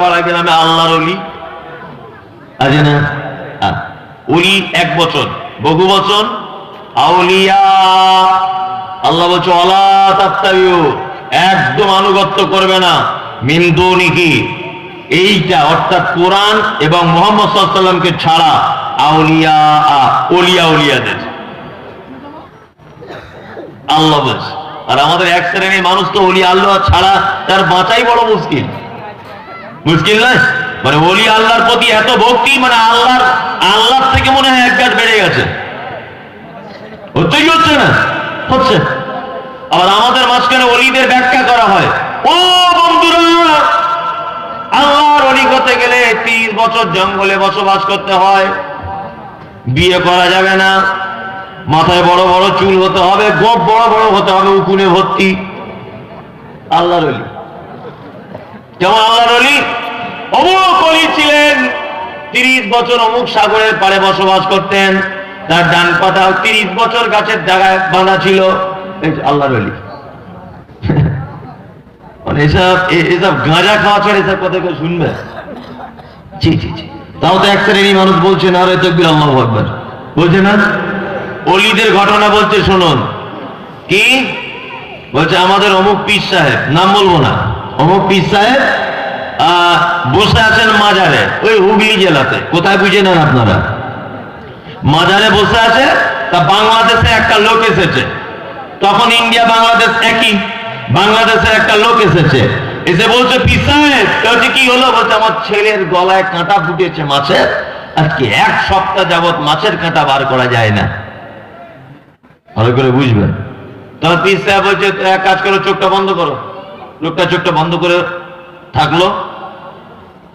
পাড়া গ্রামে আল্লাহর ওলি আছে না? ওলি এক বচন, বহু বচন আউলিয়া। আল্লাহ বলছে ওয়ালা তাত্তাবিউ, একদম আনুগত্য করবে না, মিন দুনিহি, এইটা অর্থাৎ কোরআন এবং মুহাম্মদ সাল্লাল্লাহু আলাইহি ওয়াসাল্লামকে ছাড়া আউলিয়া, ওলিয়া ওলিয়াদের আল্লাহ বলছে। আর আমাদের এক শ্রেণীর মানুষ তো ওলি আল্লাহ ছাড়া তার বাঁচাই বড় মুশকিল, মুশকিল নয়? মানে ওলি আল্লাহর প্রতি এত ভক্তি, মানে আল্লাহ থেকে মনে হয় এক গাছ বেড়ে গেছে। হচ্ছে কি হচ্ছে না? হচ্ছে। আবার আমাদের মাঝখানে ওলিদের ব্যাখ্যা করা হয়, ও বন্ধুরা, আল্লাহর ওলি হতে গেলে 30 বছর জঙ্গলে বসবাস করতে হয়, বিয়ে করা যাবে না, মাথায় বড় বড় চুল হতে হবে, গোপ বড় বড় হতে হবে, উকুনে ভর্তি। আল্লাহর ওলি যেমন আল্লাহর ওলি অমুক ওলি ছিলেন, 30 বছর অমুক সাগরের পাড়ে বসবাস করতেন, তার ডান পাটা 30 বছর গাছের জায়গায় বাঁধা ছিল, আল্লাহর ওলি। মানে এসব গাঁজা খাওয়া ছাড়া এসব কথা কেউ শুনবে? জি জি জি। তাও তো এক শ্রেণী মানুষ বলছে না রে তাকবীর আল্লাহু আকবার, বলছে না? ওলিদের ঘটনা বলছে, শুনুন। কি বলছে? আমাদের অমুক পীর সাহেব, নাম বলবো না, অমুক পীর সাহেব বসে আছেন মাজারে, ওই হুগলি জেলাতে। কোথায় বুঝে নেন আপনারা? মাজারে বসে আছে। তা বাংলাদেশে একটা লোক এসেছে, তখন ইন্ডিয়া বাংলাদেশ একই, বাংলাদেশের একটা লোক এসেছে, এসে বলছে পীর সাহেব, বলছে কি হলো? বলছে আমার ছেলের গলায় কাঁটা ফুটেছে মাছের, আজকে 1 সপ্তাহ যাবত মাছের কাঁটা বার করা যায় না। ভালো করে বুঝবেন। তখন পীর সাহেব বলছে এক কাজ করো, চোখটা বন্ধ করো। লোকটা চোখটা বন্ধ করে থাকলো।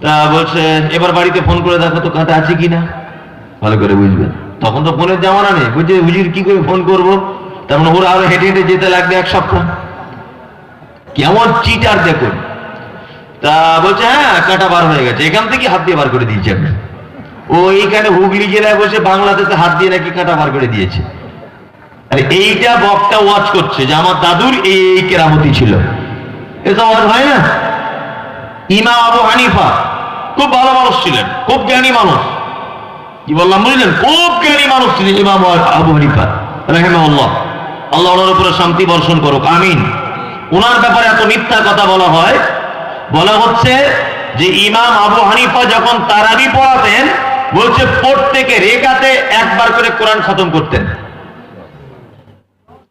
তা বলছে এবার বাড়িতে ফোন করে দেখো তো কাঁটা আছে কিনা। ভালো করে বুঝবেন, তখন তো ফোনের জামানা নেই। বুঝছে হুজুর কি করে ফোন করবো? তার মানে ওরা আরো হেঁটে হেঁটে যেতে লাগবে 1 সপ্তাহ। কেমন চিটার দেখুন। তা বলছে হ্যাঁ কাঁটা বার হয়ে গেছে, এখান থেকে হাত দিয়ে বার করে দিয়েছে আপনি। ও এইখানে হুগলি জেলায় বসে বাংলাদেশে হাত দিয়ে নাকি কাঁটা বার করে দিয়েছে। আর এইটা বক্তা ওয়াজ করছে যে আমার দাদুর এই কেরামতি ছিল। এটা ওয়াজ হয় না? ইমাম আবু হানিফা খুব ভালো মানুষ ছিলেন, খুব জ্ঞানী মানুষ। কি বললাম বুঝলেন? খুব জ্ঞানী মানুষ ছিলেন ইমাম আবু হানিফা রাহিমাহুল্লাহ। আল্লাহ ওনার উপরে শান্তি বর্ষণ করুক, আমিন। ওনার ব্যাপারে এত মিথ্যা কথা বলা হয়। বলা হচ্ছে যে ইমাম আবু হানিফা যখন তারাবি পড়াতেন, বলছে প্রত্যেকে রেখাতে একবার করে কোরআন খতম করতেন।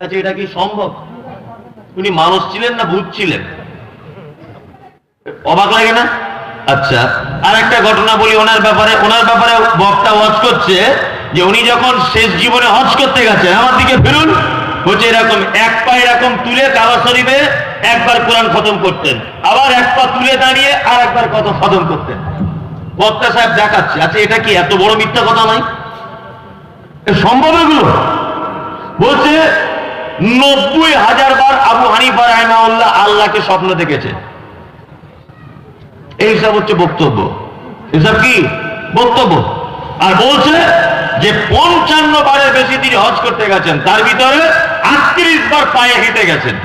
আচ্ছা এটা কি সম্ভব? উনি মানুষ ছিলেন না ভূত ছিলেন? অবাক লাগে না? আচ্ছা আর একটা ঘটনা বলি ওনার ব্যাপারে। ওনার ব্যাপারে বক্তা ওয়াজ করছে যে উনি যখন শেষ জীবনে হজ করতে গেছেন, আমার দিকে ফিরুন, বলছে এরকম 1 পা এরকম তুলে কাবা শরীফে একবার কোরআন খতম করতেন, আবার 1 পা তুলে দাঁড়িয়ে আর একবার কত খতম করতেন। বক্তা সাহেব দেখাচ্ছে। আচ্ছা এটা কি এত বড় মিথ্যা কথা নয়? সম্ভব এগুলো? বলছে 90,000 বার আবু হানিফা রাহিমাহুল্লাহ আল্লাহকে স্বপ্ন দেখেছে। এইসব হচ্ছে বক্তব্য। এসব কি বক্তব্য? আর বলছে যে 55 বারের বেশি তিনি হজ করতে গেছেন, তার ভিতরে 38 বার পায়ে হেঁটে গেছেন।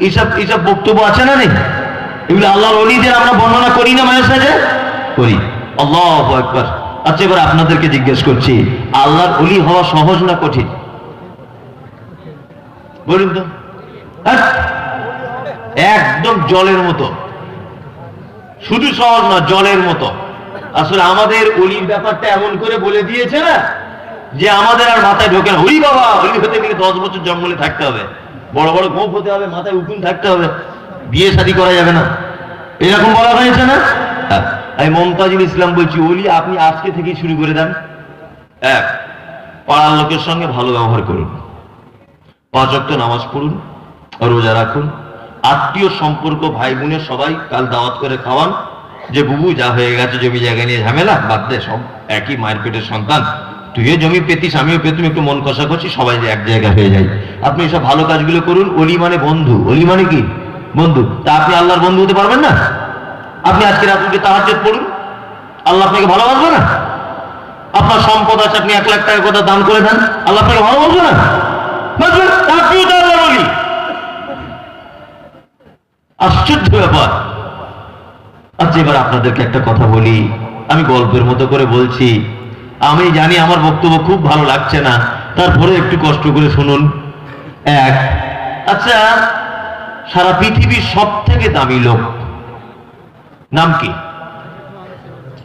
এইসব বক্তব্য আছে না নেই? এগুলো আল্লাহর ওলিদের আমরা বর্ণনা করি না, মায়ের সাথে করি। আল্লাহু আকবার। আচ্ছা এবার আপনাদেরকে জিজ্ঞেস করছি, আল্লাহর ওলি হওয়া সহজ না কঠিন? বলুন তো। একদম জলের মতো, শুধু সহজ না, জলের মতো। আসলে আমাদের ওলির ব্যাপারটা এমন করে বলে দিয়েছে না যে আমাদের আর মাথায় ঢোকে না। ওই বাবা, ওলি হতে গেলে 10 বছর জঙ্গলে থাকতে হবে, বড় বড় গোঁফ হতে হবে, মাথায় উকুন থাকতে হবে, বিয়ে শাদী করা যাবে না, এরকম বলা হয়েছে না? আমি মমতাজুল ইসলাম বলছি, ওলি আপনি আজকে থেকেই শুরু করে দেন। পাড়ার লোকের সঙ্গে ভালো ব্যবহার করুন, 5 ওয়াক্ত নামাজ পড়ুন, রোজা রাখুন, আত্মীয় সম্পর্ক ভাই বোনের সবাই কাল দাওয়াত করে খাওয়ান। যে বুবু যা হয়ে গেছে জমি জায়গা নিয়ে ঝামেলা বাদ দে, সব একই মায়ের পেটের সন্তান, তুইও জমি পেতিস আমিও পেতুম, একটু মন কষাকষি, সবাই যে এক জায়গা হয়ে যায়। আপনি এসব ভালো কাজগুলো করুন। ওলি মানে বন্ধু, ওলি মানে কি বন্ধু। তা আপনি আল্লাহর বন্ধু হতে পারবেন না? আপনি আজকে রাত্রে তাহাজ্জুদ পড়ুন, আল্লাহ আপনাকে ভালোবাসবে না? আপনার সম্পদ আছে, আপনি 1 লাখ টাকা কথা দান করে দেন, আল্লাহ আপনাকে ভালোবাসবে না? আপনিও তো আল্লাহর ওলি। আশ্চর্য ব্যাপার। আচ্ছা, এবার আপনাদেরকে একটা কথা বলি, আমি গল্পের মতো করে বলছি, আমি জানি আমার বক্তব্য খুব ভালো লাগছে না, তারপরে একটু কষ্ট করে শুনুন। এক, আচ্ছা, সারা পৃথিবীর সব থেকে দামি লোক নাম কি?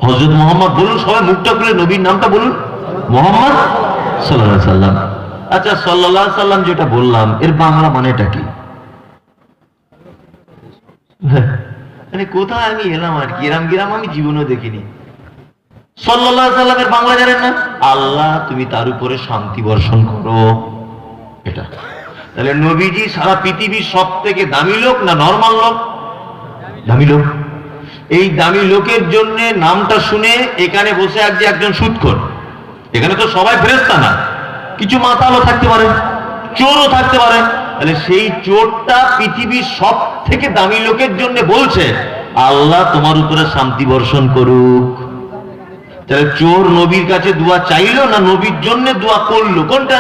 হযরত মুহাম্মদ। বলুন সবাই, মুখটা খুলে নবীর নামটা বলুন, মুহাম্মদ সাল্লাল্লাহু আলাইহি সাল্লাম। আচ্ছা, সাল্লাল্লাহু আলাইহি সাল্লাম যেটা বললাম, এর বাংলা মানেটা কি? মানে কোথায় আমি এলাম আর কি, এরাম গিরাম আমি জীবনেও দেখিনি। সাল্লাল্লাহু আলাইহি সাল্লামের বাংলা জানেন না? আল্লাহ তুমি তার উপরে শান্তি বর্ষণ করো, এটা। তাহলে নবীজি সারা পৃথিবীর সব থেকে দামি লোক না নরমাল লোক? দামি লোক। এই দামি লোকের জন্য নামটা শুনে এখানে বসে আছে একজন সুদখোর। এখানে তো সবাই ফেরেশতা না, কিছু মাতালও থাকতে পারে, চোরও থাকতে পারে। তাহলে সেই চোরটা পৃথিবীর সব থেকে দামি লোকের জন্য বলছে আল্লাহ তোমার উপরে শান্তি বর্ষণ করুক। তাহলে চোর নবীর কাছে দোয়া চাইলো না নবীর জন্য দোয়া করলো? কোনটা?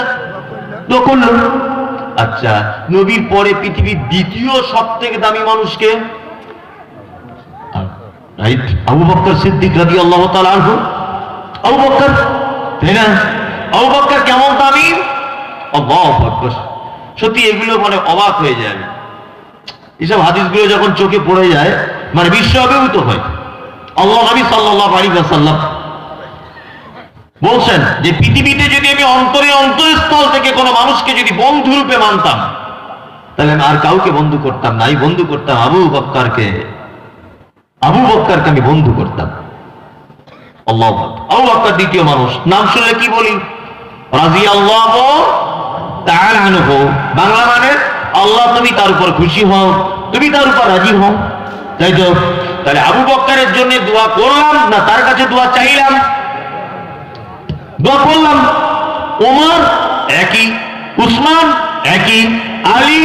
দোয়া করলো। আচ্ছা, নবীর পরে পৃথিবীর দ্বিতীয় সব থেকে দামি মানুষকে? রাইট, আবু বকর সিদ্দিক রাদিয়াল্লাহু তাআলা আনহু। আবু বকর, তাই না? আবু বকর কেমন দামি! আল্লাহু আকবার। সত্যি এগুলো মানে অবাক হয়ে যায়। এইসব হাদিসগুলো যখন চোখে পড়ে যায় মানে বিশ্ব অভিভূত হয়। আল্লাহ নবী সাল্লাল্লাহু আলাইহি ওয়াসাল্লাম বলছেন যে পৃথিবীতে যদি আমি অন্তরস্থল থেকে কোনো মানুষকে যদি বন্ধু রূপে মানতাম, তাহলে আমি আর কাউকে বন্ধু করতাম না, আমি বন্ধু করতাম আবু বকরকে। আবু বকরকে আমি বন্ধু করতাম। আল্লাহু আকবার। আবু বকর দ্বিতীয় মানুষ। নাম শুনলে কি বলি? রাদিয়াল্লাহু তাআলা আনহু। বাংলা মানে আল্লাহ তুমি তার উপর খুশি হও, তুমি তার উপর রাজি হও, তাই তো? তাহলে আবু বকরের জন্য দোয়া করলাম না তার কাছে দোয়া চাইলাম? দোয়া করলাম। ওমর একই, উসমান একই, আলী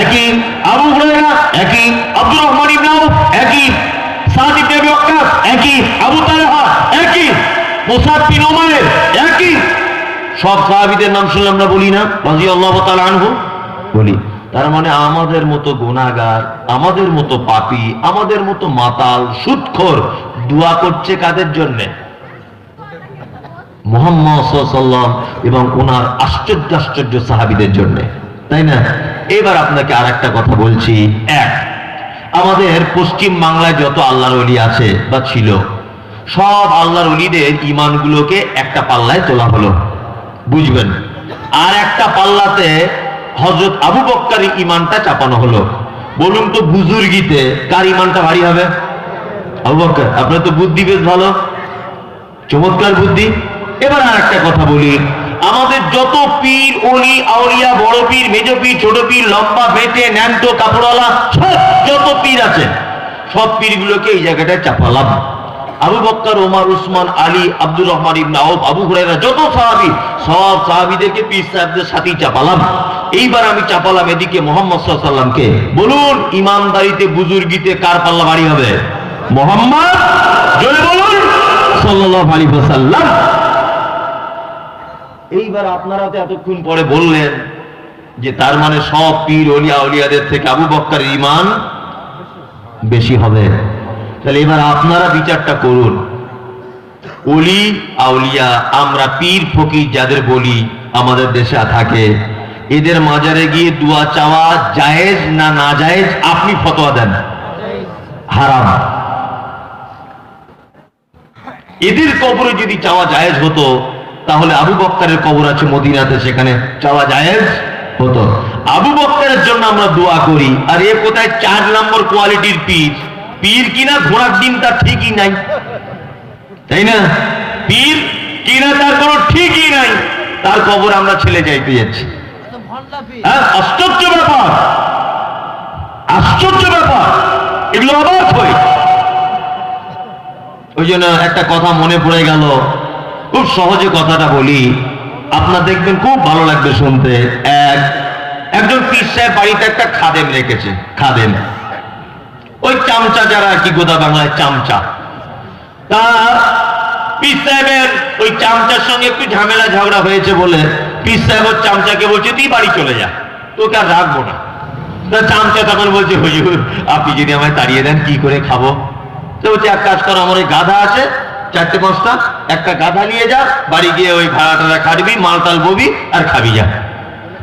একই, আবু হুরায়রা একই, আব্দুর রহমান ইবনে আউফ একই, সাদ ইবনে আবি ওয়াক্কাস একই, আবু তালহা একই, মুসাব বিন উমাইর একই। সব সাহাবীদের নাম শুনলাম না বলি না? রাদিয়াল্লাহু তাআলা আনহু বলি। তার মানে আমাদের মতো গুনাহগার, আমাদের মতো পাপী, আমাদের মতো মাতাল সুদখোর দোয়া করছে কাদের জন্য? মুহাম্মদ সাল্লাল্লাহু আলাইহি ওয়াসাল্লাম এবং ওনার আশ্চর্য আশ্চর্য সাহাবীদের জন্য, তাই না? এবার আপনাকে আরেকটা কথা বলছি। এক, আমাদের পশ্চিম বাংলায় যত আল্লাহর ওলি আছে বা ছিল, সব আল্লাহর ওলিদের ঈমানগুলোকে একটা পাল্লায় তোলা হলো, বুঝবেন। আর একটা পাল্লাতে হযরত আবু বকরের ঈমানটা চাপানো হলো। বলুন তো বুজুর্গিতে কার ঈমানটা ভারী হবে? আবু বকর। আপনার তো বুদ্ধি বেশ ভালো, চমৎকার বুদ্ধি। এবার আর একটা কথা বলি, আমাদের যত পীর ওলি আউলিয়া, বড় পীর, মেজ পীর, ছোট পীর, লম্বা বেটে ন্যাংটো কাপড়ওয়ালা, সব যত পীর আছে সব পীরগুলোকে এই জায়গাটায় চাপালাম। আবু বকর, ওমর, উসমান, আলী, আব্দুর রহমান ইবনে আউফ, আবু হুরায়রা, যত সাহাবী, সব সাহাবীদেরকে পীর সাহেবদের সাথেই চাপালাম। এইবার আমি চাপালাম এদিকে মুহাম্মদ সাল্লাল্লাহু আলাইহি ওয়াসাল্লামকে। বলুন ইমানদারিতে বুজুর্গিতে কার পাল্লা ভারী হবে? মুহাম্মদ, জোরে বলুন, সাল্লাল্লাহু আলাইহি ওয়াসাল্লাম। এইবার আপনারা তো এতক্ষণ পরে বললেন যে তার মানে সব পীর ওলি আউলিয়াদের থেকে আবু বকরের ঈমান বেশি হবে। তাহলে এবার আপনারা বিচারটা করুন। ওলি আউলিয়া, আমরা পীর ফকির যাদের বলি আমাদের দেশে থাকে, এদের মাজারে গিয়ে দোয়া চাওয়া জায়েজ না না জায়েজ? আপনি ফতোয়া দেন। হারাম। এদের কবরে যদি চাওয়া জায়েজ হতো, তাহলে আবু বকরের কবর আছে মদিনাতে, সেখানে চাওয়া জায়েজ হতো। আবু বকরের জন্য আমরা দোয়া করি, আর এ কোথায় 4 নম্বর কোয়ালিটির পীর। পীর কিনা ঘোড়ার ডিম তার ঠিকই নাই, তাই না? পীর কিনা তার কোনো ঠিকই নাই, তার কবর আমরা ছেলে যাইতে যাচ্ছি। আশ্চর্য ব্যাপার, আশ্চর্য ব্যাপার, এগুলো অবাক হয়। ওই জন্য একটা কথা মনে পড়ে গেল, খুব সহজে কথাটা বলি, আপনার দেখবেন খুব ভালো লাগবে শুনতে। একজন পীর সাহেব বাড়িতে একটা খাদেম রেখেছে। খাদেম ওই চামচা, যারা আর কি গোদা বাংলায় চামচা, তা পীর সাহেবের ওই চামচার সঙ্গে একটু ঝামেলা ঝগড়া হয়েছে বলে পীর সাহেব ওর চামচাকে বলছে তুই বাড়ি চলে যা, তোকে আর রাখবো না। চামচা তখন বলছে হুজুর আপনি যদি আমায় তাড়িয়ে দেন কি করে খাবো? তো বলছে এক কাজ করো, আমার ওই গাধা আছে 4-5টা, একটা গাধা নিয়ে যা, বাড়ি গিয়ে ওই ভাড়াটা খাটবি, মালটাল ববি আর খাবি যা।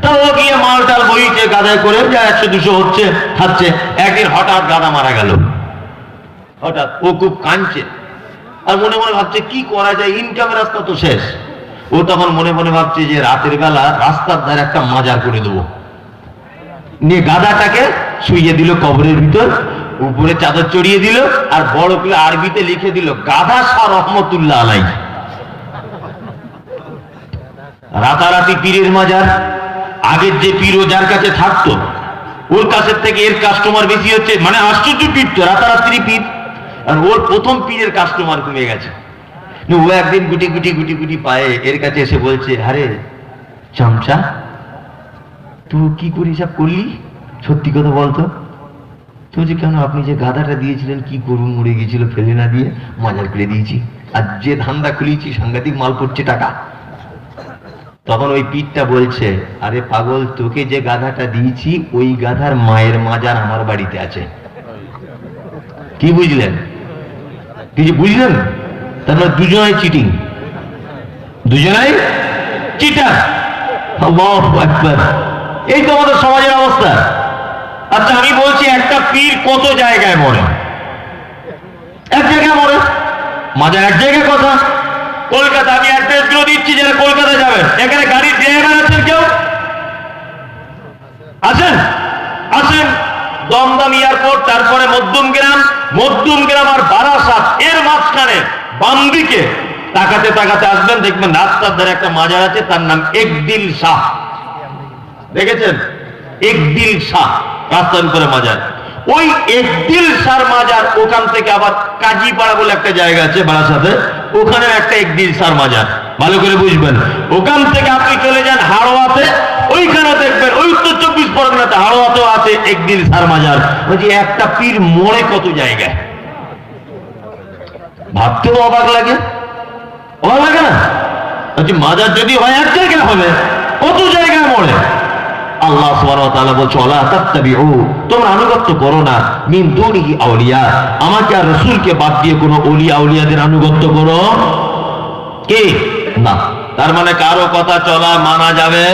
তো ও গিয়ে মালটাল বইছে গাধায় করে, যা 100-200 হচ্ছে, খাচ্ছে। একদিন হঠাৎ গাধা মারা গেল। হঠাৎ ও খুব কাঁদছে আর মনে মনে ভাবছে কি করা যায়, ইনকামের রাস্তা তো শেষ। ও তখন মনে মনে ভাবছে যে রাতের বেলা রাস্তার ধারে একটা মাজার করে দেবো। নিয়ে গাধাটাকে শুইয়ে দিল কবরের ভিতর, উপরে চাদর চড়িয়ে দিল, আর বড় করে আরবিতে লিখে দিল গাধা শাহ রহমতুল্লাহ আলাই। রাতারাতি পীরের মাজার। আগের যে পীর ও যার কাছে থাকতো ওর কাছের থেকে এর কাস্টমার বেশি হচ্ছে, মানে আশ্চর্য পীর তো, রাতারাত্রি পীর। আর ওর প্রথম পীরের কাস্টমার কমে গেছে। ও একদিন গুটি গুটি গুটি গুটি পায়ে এর কাছে এসে বলছে, আরে চামচা তুই কি করে হিসাব করলি, সত্যি কথা বলতো। তো যে কেন, আপনি যে গাধাটা দিয়েছিলেন কি করুন, মরে গিয়েছিল, ফেলে না দিয়ে মাজার করে দিয়েছি, আর যে ধান্দা খুলিয়েছি সাংঘাতিক মাল পড়ছে টাকা। তখন ওই পীরটা বলছে, আরে পাগল, তোকে যে গাধাটা দিয়েছি ওই গাধার মায়ের মাজার আমার বাড়িতে আছে। কি বুঝলেন? কিছু বুঝলেন? তার মানে দুজনাই চিটিং, দুজনাই চিটার। আল্লাহু আকবার। এই তো আমাদের সমাজের অবস্থা। আচ্ছা আমি বলছি, একটা পীর কত জায়গায় মরে? এক জায়গায় মরে, মাজার এক জায়গায়। কথা কলকাতা, আমি অ্যাড্রেস গুলো দিচ্ছি, যারা কলকাতা যাবেন, এখানে গাড়ির ড্রাইভার আছেন কেউ? আছেন? আসেন দমদম এয়ারপোর্ট, তারপরে মধ্যমগ্রাম আর বারাসাত, এর মাঝখানে বাম দিকে তাকাতে তাকাতে আসবেন, দেখবেন রাস্তার ধারে একটা মাজার আছে, তার নাম একদিল শাহ। দেখেছেন? একদিল শাহ, রাস্তার উপরে মাজার। ওই একদিল শাহ মাজার, ওখান থেকে আবার কাজীপাড়া বলে একটা জায়গা আছে বারাসাতে, ওখানে একটা একদিল শাহ মাজার, ভালো করে বুঝবেন। ওখান থেকে আপনি চলে যান হাড়োয়াতে, ওইখানে দেখবেন ওই উত্তর 24 পরগনাতে হাড়োয়াতেও আছে একদিল শাহ মাজার। বলছি একটা পীর মরে কত জায়গায়, ভাবতেও অবাক লাগে। অবাক লাগে না? বলছি মাজার যদি হয় এক জায়গায় হবে, কত জায়গায় মরে। আল্লাহ সুবহানাহু ওয়া তাআলা বলছে, ওয়ালা তাত্তাবিউ, তোমরা আনুগত্য করো না, মিন দুনিহি আউলিয়া, আমাকে আর রাসূলকে বাদ দিয়ে কোনো ওলি আউলিয়াদের আনুগত্য করো কি না। তার মানে কারো কথা চলা মানা যাবে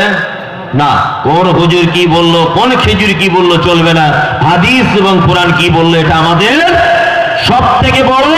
না। কোন হুজুর কি বললো, কোন খেজুর কি বললো চলবে না। হাদিস এবং কোরআন কি বললো, এটা আমাদের সব থেকে বড়